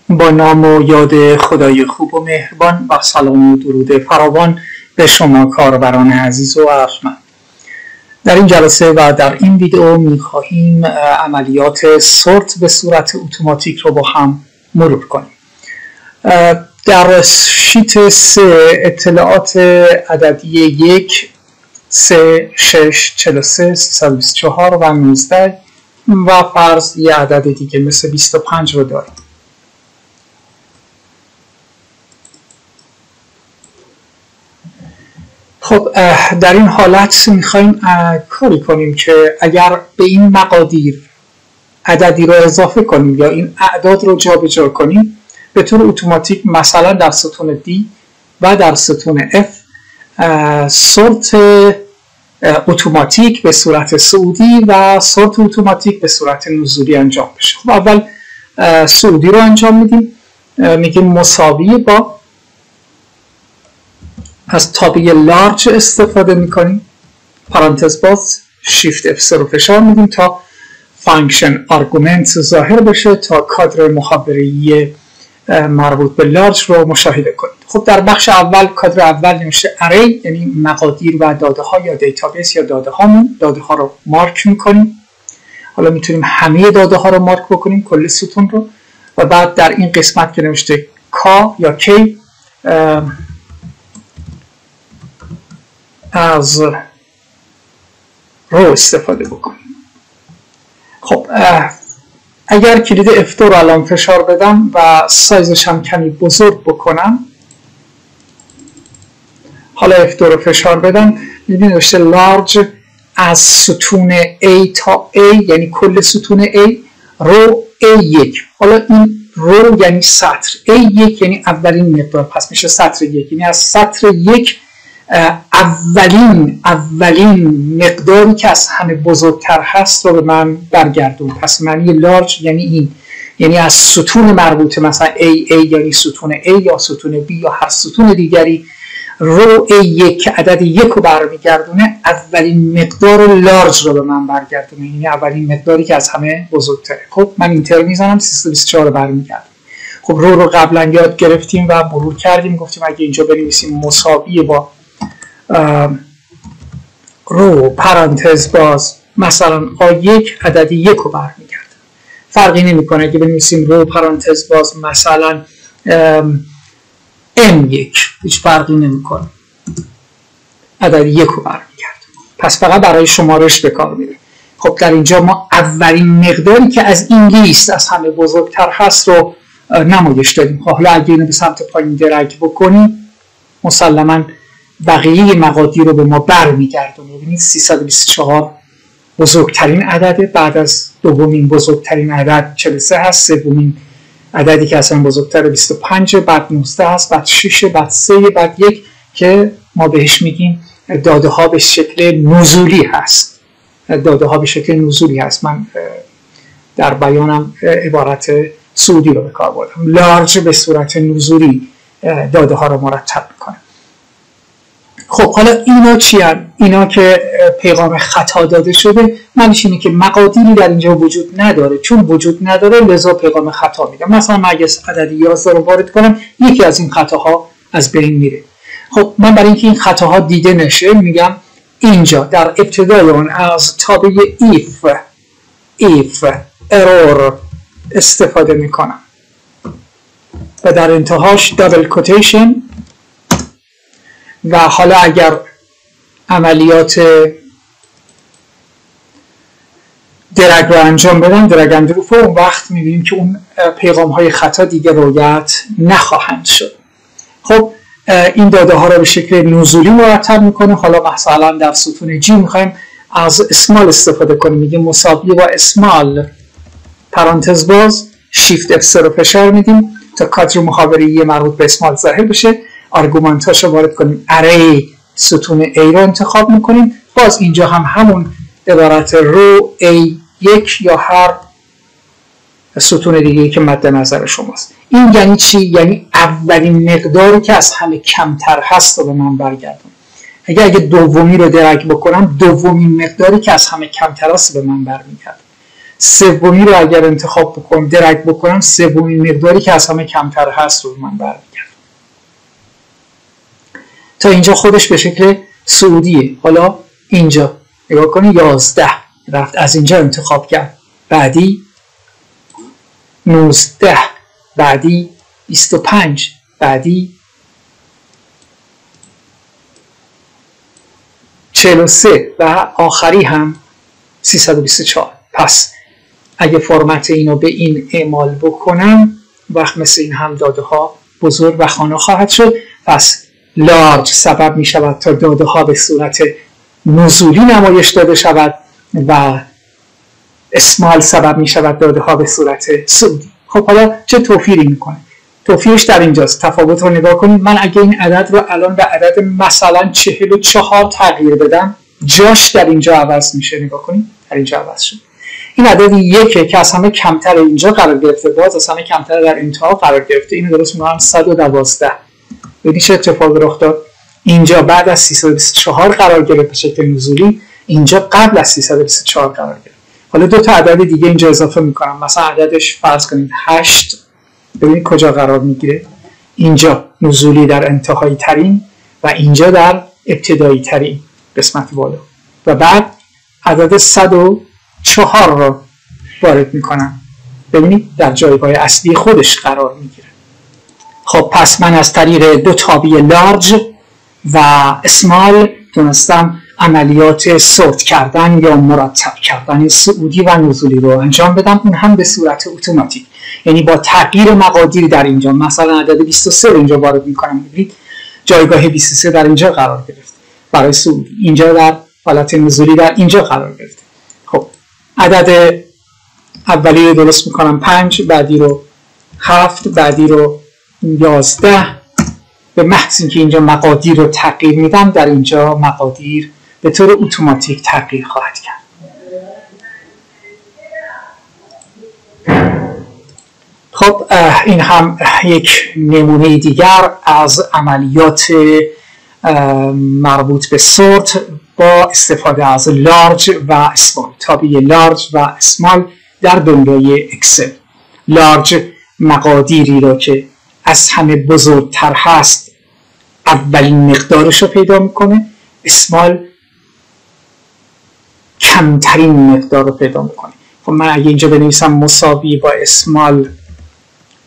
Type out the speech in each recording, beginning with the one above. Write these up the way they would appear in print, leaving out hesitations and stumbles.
با نام و یاد خدای خوب و مهربان و سلام و درود فراوان به شما کاربران عزیز و ارجمند. در این جلسه و در این ویدئو می‌خواهیم عملیات سورت به صورت اتوماتیک رو با هم مرور کنیم. در شیت 3 اطلاعات عددی 1 3 6 43 324 و 19 و فرض یه عدد دیگه مثل 25 رو داریم. خب در این حالت میخوایم کاری کنیم که اگر به این مقادیر عددی رو اضافه کنیم یا این اعداد رو جابجا کنیم به طور اتوماتیک، مثلا در ستون D و در ستون F سورت اتوماتیک به صورت صعودی و سورت اتوماتیک به صورت نزولی انجام بشه. خب اول صعودی رو انجام میدیم، میگیم مساوی با، از تابع لارج استفاده میکنیم، پرانتز باز شیفت F0 رو فشار میدیم تا فانکشن آرگومنت ظاهر بشه تا کادر مخابره‌ای مربوط به لارج رو مشاهده کنید. خب در بخش اول کادر اول نوشته اری، یعنی مقادیر و داده ها یا دیتابیس یا داده ها رو مارک میکنیم. حالا میتونیم همه داده ها رو مارک بکنیم، کل ستون رو، و بعد در این قسمت که نوشته کا یا کی از رو استفاده بکنیم. خب اگر کلید F2 رو الان فشار بدم و سایزش هم کمی بزرگ بکنم، حالا F2 رو فشار بدم، میبینید نوشته لارج از ستون A تا A، یعنی کل ستون A، رو A1. حالا این رو یعنی سطر، A1 یعنی اولین مقدار، پس میشه سطر 1، یعنی از سطر 1 اولین مقداری که از همه بزرگتر هست رو به من برگردون. پس معنی لارج یعنی این، یعنی از ستون مربوطه، مثلا A یعنی ستون A یا ستون B یا هر ستون دیگری، رو A1 که عدد 1 رو برمیگردونه اولین مقدار لارج رو به من برگردونه، یعنی اولین مقداری که از همه بزرگتره. خب من اینتر میزنم، 324 رو برمیگردونه. خب رو قبلا یاد گرفتیم و مرور کردیم، گفتیم اگه اینجا بنویسیم مساوی با رو پرانتز باز مثلا A1 عدد 1 رو برمیگرده، فرقی نمیکنه اگه بنویسیم رو پرانتز باز مثلا M1، هیچ فرقی نمیکنه، عدد 1 رو برمیگرده. پس فقط برای شمارش به کار میره. خب در اینجا ما اولین مقداری که از این لیست از همه بزرگتر هست رو نمایش دادیم. حالا اگه اینو به سمت پایین درگ بکنیم مسلماً بقیه مقادیر رو به ما برمیگردونه. ببینید 324 بزرگترین عدده، بعد از دومین بزرگترین عدد 43 هست، سومین عددی که اصلا بزرگتره 25، بعد 19 هست، بعد 6، بعد 3، بعد 1 که ما بهش میگیم داده ها به شکل نزولی هست. داده ها به شکل نزولی هست. من در بیانم عبارت صعودی رو به کار بردم. لارج به صورت نزولی داده ها رو مرتب میکنه. خب حالا اینا چی هست؟ اینا که پیغام خطا داده شده، معنیش اینه که مقادیری در اینجا وجود نداره. چون وجود نداره لذا پیغام خطا میده. مثلا من اگه عدد 11 رو وارد کنم، یکی از این خطاها از بین میره. خب من برای اینکه این خطاها دیده نشه میگم اینجا در ابتدای اون از تابع if error استفاده میکنم و در انتهاش دابل کوتیشن. و حالا اگر عملیات درگ رو انجام بدم، درگ اند دروپ، اون وقت میبینیم که اون پیغام های خطا دیگه رویت نخواهند شد. خب این داده ها رو به شکل نزولی مرتب میکنه. حالا مثلا در ستون G میخوایم از اسمال استفاده کنیم، میگیم مساوی با اسمال پرانتز باز شیفت F0 رو فشار میدیم تا کادر مخابره‌ای مربوط به اسمال ظاهر بشه. آرگومنتاش رو وارد کنیم، اری ستون A رو انتخاب میکنیم. باز اینجا هم همون عبارت رو A1 یا هر ستون دیگه که مد نظر شماست. این یعنی چی؟ یعنی اولین مقداری که از همه کمتر هست رو به من برگردون. اگه دومی رو درگ بکنم، دومین مقداری که از همه کمتر هست به من برمیگرده. سومی رو اگر انتخاب بکنم، درک بکنم، سومین مقداری که از همه کمتر هست رو من برمیگردم. تا اینجا خودش به شکل صعودیه. حالا اینجا نگاه کنید 11 رفت، از اینجا انتخاب کرد، بعدی 19، بعدی 25، بعدی 43 و آخری هم 324. پس اگه فرمت اینو به این اعمال بکنم وقت مثل این هم داده ها بزرگ و خانه خواهد شد. پس لارج سبب می شود تا داده ها به صورت نزولی نمایش داده شود و اسمال سبب می شود داده ها به صورت صعودی. خب حالا چه توفیری میکنه؟ توفیرش در اینجاست. تفاوت رو نگاه کنید. من اگه این عدد رو الان به عدد مثلا 44 تغییر بدم، جاش در اینجا عوض میشه. نگاه کنید در اینجا عوض شد. این عدد یکه که از همه کمتر اینجا قرار گرفته، باز از همه کمتر در انتها قرار گرفته. اینو درست می‌کنم 112. ببینید چه اتفاقی رخ داد. اینجا بعد از 324 قرار گرفت به شکل نزولی، اینجا قبل از 324 قرار گرفت. حالا دو تا عدد دیگه اینجا اضافه می‌کنم. مثلا عددش فرض کنید 8. ببینید کجا قرار میگیره. اینجا نزولی در انتهایی ترین و اینجا در ابتدایی ترین قسمت بالا. و بعد عدد 104 رو وارد میکنم. ببینید در جایگاه اصلی خودش قرار میگیره. خب پس من از طریق دو تابع لارج و اسمال تونستم عملیات سورت کردن یا مرتب کردن صعودی و نزولی رو انجام بدم، اون هم به صورت اتوماتیک. یعنی با تغییر مقادیر در اینجا، مثلا عدد 23 رو اینجا وارد میکنم، ببینید جایگاه 23 در اینجا قرار گرفت برای صعودی، اینجا در حالت نزولی در اینجا قرار گرفت. خب عدد اولی رو درست میکنم 5، بعدی رو 7، بعدی رو 11. به محض اینکه اینجا مقادیر رو تغییر میدم، در اینجا مقادیر به طور اتوماتیک تغییر خواهد کرد. خب این هم یک نمونه دیگر از عملیات مربوط به سورت با استفاده از لارج و اسمال، تابع لارج و اسمال در دنیای اکسل. لارج مقادیری را که از همه بزرگتر هست اولین مقدارش رو پیدا میکنه، اسمال کمترین مقدار رو پیدا میکنه. خب من اگه اینجا بنویسم مساوی با اسمال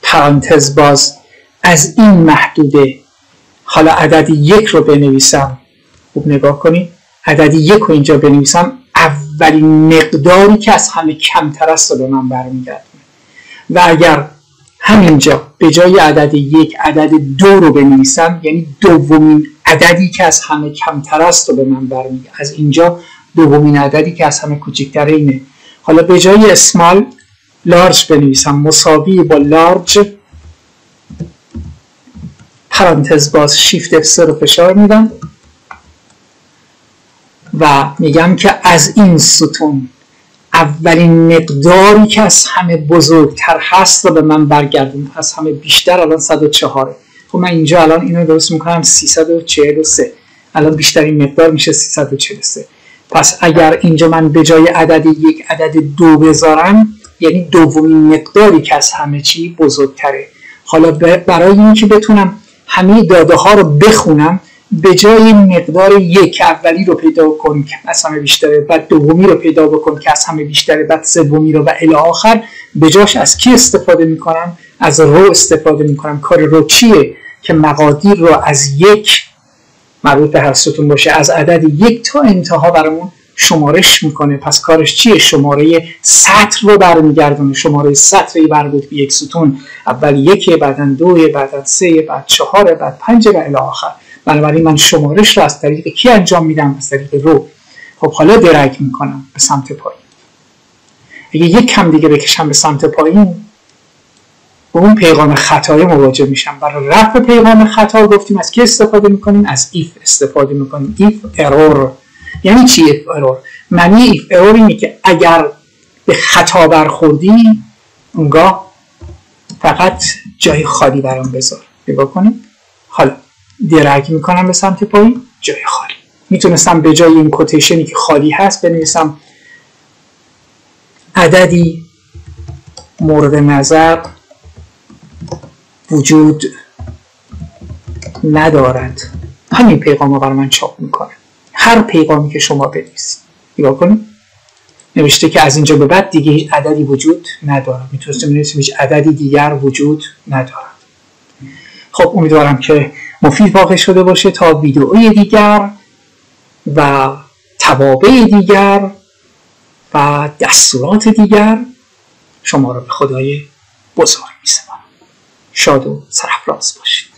پرانتز باز از این محدوده، حالا عدد 1 رو بنویسم، خوب نگاه کنید، عدد 1 رو اینجا بنویسم، اولین مقداری که از همه کمتر است رو به من برمیگردونه. و اگر همینجا به جای عدد 1 عدد 2 رو بنویسم، یعنی دومین عددی که از همه کمتر است رو به من برمیگردونه. از اینجا دومین عددی که از همه کوچکتره اینه. حالا به جای اسمال لارج بنویسم، مساوی با لارج پرانتز باز شیفت F3 رو فشار میدم و میگم که از این ستون اولین مقداری که از همه بزرگتر هست رو به من برگردون. از همه بیشتر الان 104. خب من اینجا الان اینو درست میکنم 343. الان بیشترین مقدار میشه 343. پس اگر اینجا من به جای عدد 1 عدد 2 بذارم، یعنی دومین مقداری که از همه چی بزرگتره. حالا برای اینکه بتونم همه داده ها رو بخونم، به جای مقدار 1 اولی رو پیدا کن که از همه بیشتره، بعد دومی رو پیدا بکن که از همه بیشتره، بعد سومی رو و الی آخر، به جاش از کی استفاده میکنم؟ از رو استفاده میکنم. کار رو چیه؟ که مقادیر رو از 1 مربوط به هر ستون باشه، از عدد 1 تا انتها برامون شمارش میکنه. پس کارش چیه؟ شماره سطر رو برمیگردونه. شماره سطری مربوط به یک ستون، اول 1، بعداً 2، بعداً 3، بعد 4، بعد 5 و الی آخر. بنابراین من شمارش رو از طریق کی انجام میدم؟ از طریق رو. خب حالا درگ میکنم به سمت پایین. اگه یک کم دیگه بکشم به سمت پایین، با اون پیغام خطایی مواجه میشم. برای رفع پیغام خطا گفتیم از کی استفاده میکنیم؟ از if استفاده میکنیم. if error. یعنی چی if error؟ معنی if error اینه که اگر به خطا برخوردی، اونگاه فقط جای خالی برام بذار. نگاه کنید. حالا درگ میکنم به سمت پایین، جای خالی. میتونستم به جای این کوتیشنی که خالی هست بنویسم عددی مورد نظر وجود ندارد. همین پیغام رو برای من چاپ میکنه. هر پیغامی که شما بنویسید نگاه کنید نوشته که از اینجا به بعد دیگه هیچ عددی وجود ندارد. میتونستیم بنویسیم هیچ عددی دیگر وجود ندارد. خب امیدوارم که مفید واقع شده باشه. تا ویدئوی دیگر و توابع دیگر و دستورات دیگر شما را به خدای بزرگ می‌سپارم. شاد و سرفراز باشید.